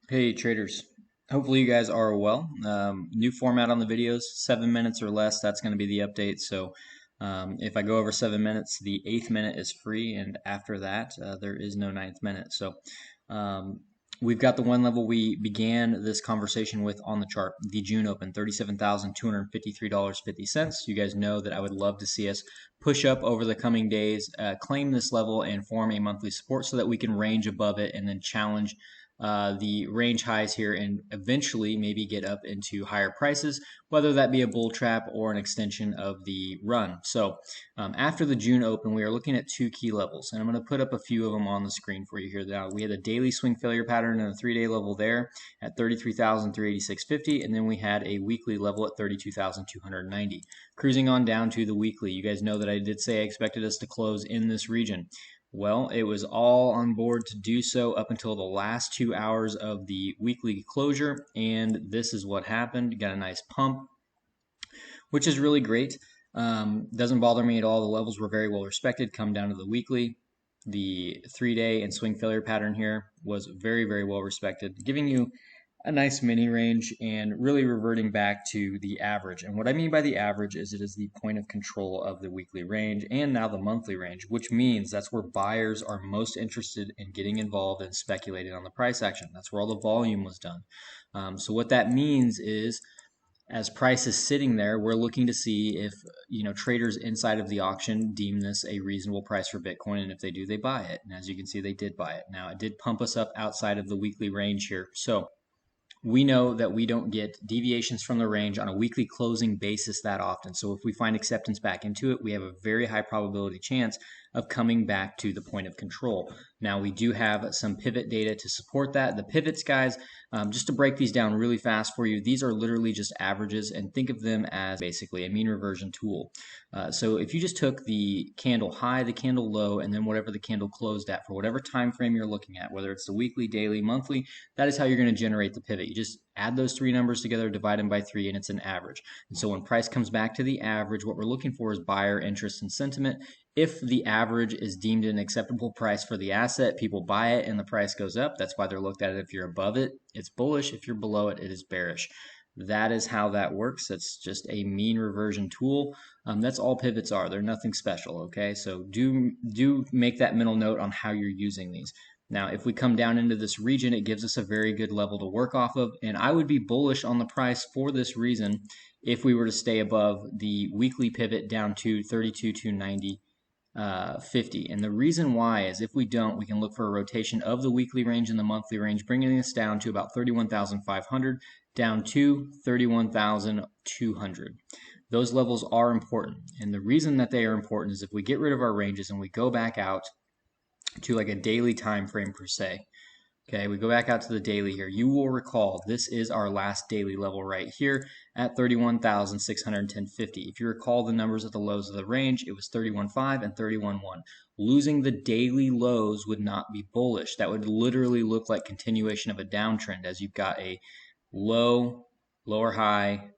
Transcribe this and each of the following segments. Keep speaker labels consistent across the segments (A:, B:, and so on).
A: Hey traders, hopefully you guys are well. New format on the videos, 7 minutes or less, that's going to be the update. So if I go over 7 minutes, the 8th minute is free, and after that, there is no 9th minute. So um, we've got the one level we began this conversation with on the chart, the June open, $37,253.50. You guys know that I would love to see us push up over the coming days, claim this level, and form a monthly support so that we can range above it and then challenge the range highs here and eventually maybe get up into higher prices, whether that be a bull trap or an extension of the run. So after the June open, we are looking at two key levels, and I'm going to put up a few of them on the screen for you here. Now, we had a daily swing failure pattern and a 3-day level there at 33,386.50, and then we had a weekly level at 32,290. Cruising on down to the weekly. You guys know that I did say I expected us to close in this region. Well, it was all on board to do so up until the last 2 hours of the weekly closure, and this is what happened. Got a nice pump, which is really great. Doesn't bother me at all. The levels were very well respected. Come down to the weekly. The 3-day and swing failure pattern here was very, very well respected, giving you a nice mini range and really reverting back to the average. And what I mean by the average is it is the point of control of the weekly range and now the monthly range, which means that's where buyers are most interested in getting involved and speculating on the price action. That's where all the volume was done. So what that means is as price is sitting there, we're looking to see if traders inside of the auction deem this a reasonable price for Bitcoin, and if they do, they buy it. And as you can see, they did buy it. Now, it did pump us up outside of the weekly range here. So we know that we don't get deviations from the range on a weekly closing basis that often. So if we find acceptance back into it, we have a very high probability chance of coming back to the point of control. Now, we do have some pivot data to support that. The pivots, guys, just to break these down really fast for you, these are literally just averages, and think of them as basically a mean reversion tool. So if you just took the candle high, the candle low, and then whatever the candle closed at for whatever time frame you're looking at, whether it's the weekly, daily, monthly, that is how you're going to generate the pivot. You just add those three numbers together, divide them by 3, and it's an average. And so when price comes back to the average, what we're looking for is buyer interest and sentiment. If the average is deemed an acceptable price for the asset, people buy it and the price goes up. That's why they're looked at it. If you're above it, it's bullish. If you're below it, it is bearish. That is how that works. It's just a mean reversion tool. That's all pivots are. They're nothing special, okay? So do make that mental note on how you're using these. Now, if we come down into this region, it gives us a very good level to work off of, and I would be bullish on the price for this reason if we were to stay above the weekly pivot down to 32,290. 50. And the reason why is if we don't, we can look for a rotation of the weekly range and the monthly range, bringing us down to about 31,500 down to 31,200. Those levels are important. And the reason that they are important is if we get rid of our ranges and we go back out to like a daily time frame per se, okay, we go back out to the daily here. You will recall this is our last daily level right here at 31,610.50. If you recall the numbers at the lows of the range, it was 31.5 and 31.1. Losing the daily lows would not be bullish. That would literally look like continuation of a downtrend as you've got a low, lower high,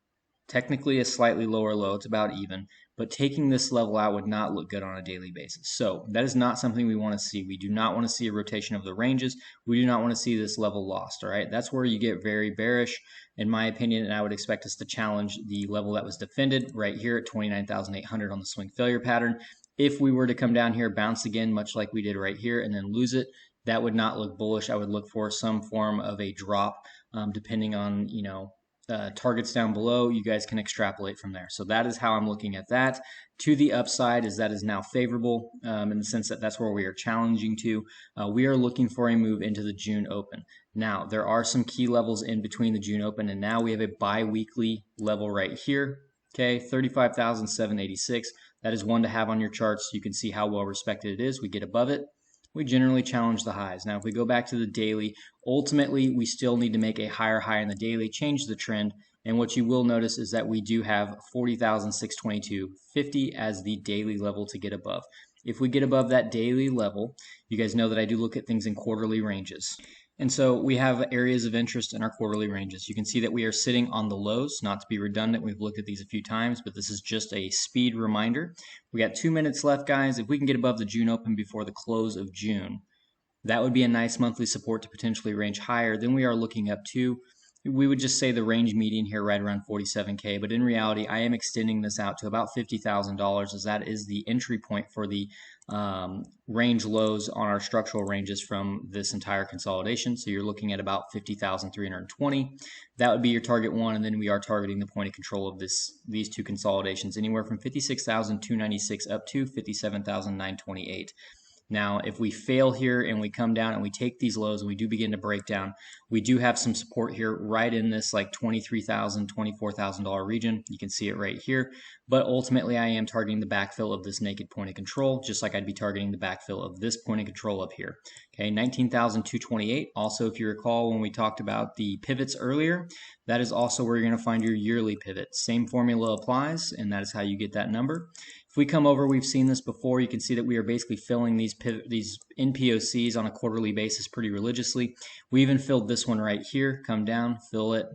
A: technically a slightly lower low. It's about even. But taking this level out would not look good on a daily basis. So that is not something we want to see. We do not want to see a rotation of the ranges. We do not want to see this level lost, all right? That's where you get very bearish, in my opinion, and I would expect us to challenge the level that was defended right here at 29,800 on the swing failure pattern. If we were to come down here, bounce again, much like we did right here, and then lose it, that would not look bullish. I would look for some form of a drop, depending on, targets down below. You guys can extrapolate from there. So that is how I'm looking at that. To the upside is that is now favorable in the sense that that's where we are challenging to. We are looking for a move into the June open. Now, there are some key levels in between the June open, and now we have a bi-weekly level right here. Okay, 35,786. That is one to have on your charts. You can see how well respected it is. We get above it, we generally challenge the highs. Now, if we go back to the daily, ultimately, we still need to make a higher high in the daily, change the trend. And what you will notice is that we do have 40,622.50 as the daily level to get above. If we get above that daily level, you guys know that I do look at things in quarterly ranges. And so we have areas of interest in our quarterly ranges. You can see that we are sitting on the lows. Not to be redundant, we've looked at these a few times, but this is just a speed reminder. We got 2 minutes left, guys. If we can get above the June open before the close of June, That would be a nice monthly support to potentially range higher. Then we are looking up to, we would just say the range median here right around 47K, but in reality, I am extending this out to about $50,000 as that is the entry point for the range lows on our structural ranges from this entire consolidation. So you're looking at about 50,320. That would be your target one, and then we are targeting the point of control of these two consolidations anywhere from 56,296 up to 57,928. Now, if we fail here and we come down and we take these lows and we do begin to break down, we do have some support here right in this like $23,000, $24,000 region. You can see it right here. But ultimately, I am targeting the backfill of this naked point of control, just like I'd be targeting the backfill of this point of control up here. Okay, 19,228. Also, if you recall when we talked about the pivots earlier, that is also where you're going to find your yearly pivot. Same formula applies, and that is how you get that number. If we come over, we've seen this before. You can see that we are basically filling these NPOCs on a quarterly basis pretty religiously. We even filled this one right here. Come down, fill it,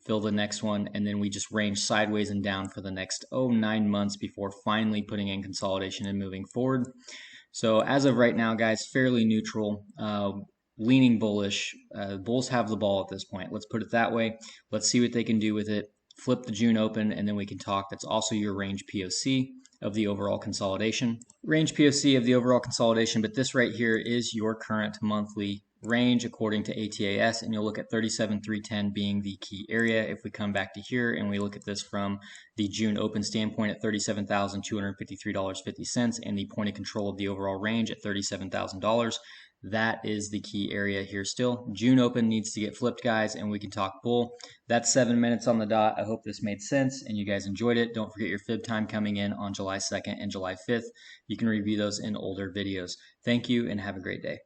A: fill the next one, and then we just range sideways and down for the next 9 months before finally putting in consolidation and moving forward. So as of right now, guys, fairly neutral. Leaning bullish. Bulls have the ball at this point. Let's put it that way. Let's see what they can do with it. Flip the June open, and then we can talk. That's also your range POC of the overall consolidation. Range POC of the overall consolidation, but this right here is your current monthly range according to ATAS, and you'll look at 37,310 being the key area. If we come back to here and we look at this from the June open standpoint at $37,253.50 and the point of control of the overall range at $37,000, that is the key area here still. June open needs to get flipped, guys, and we can talk bull. That's 7 minutes on the dot. I hope this made sense and you guys enjoyed it. Don't forget your fib time coming in on July 2nd and July 5th. You can review those in older videos. Thank you and have a great day.